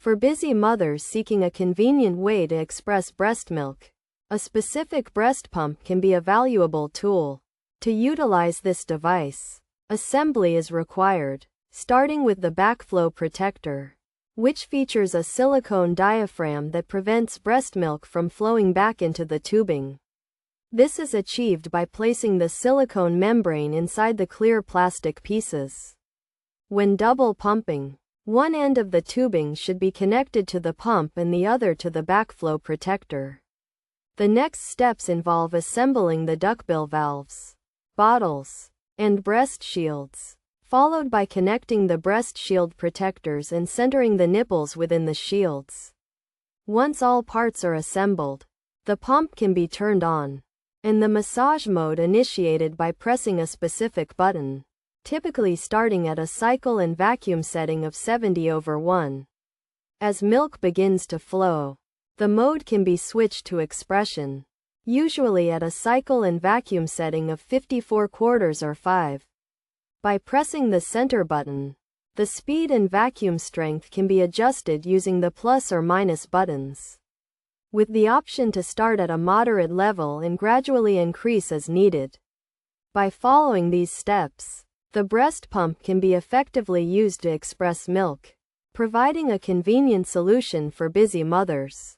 For busy mothers seeking a convenient way to express breast milk, a specific breast pump can be a valuable tool. To utilize this device, assembly is required, starting with the backflow protector, which features a silicone diaphragm that prevents breast milk from flowing back into the tubing. This is achieved by placing the silicone membrane inside the clear plastic pieces. When double pumping, one end of the tubing should be connected to the pump and the other to the backflow protector. The next steps involve assembling the duckbill valves, bottles, and breast shields, followed by connecting the breast shield protectors and centering the nipples within the shields. Once all parts are assembled, the pump can be turned on, and the massage mode initiated by pressing a specific button, typically starting at a cycle and vacuum setting of 70/1. As milk begins to flow, the mode can be switched to expression, usually at a cycle and vacuum setting of 54/4 or 5. By pressing the center button, the speed and vacuum strength can be adjusted using the plus or minus buttons, with the option to start at a moderate level and gradually increase as needed. By following these steps, the breast pump can be effectively used to express milk, providing a convenient solution for busy mothers.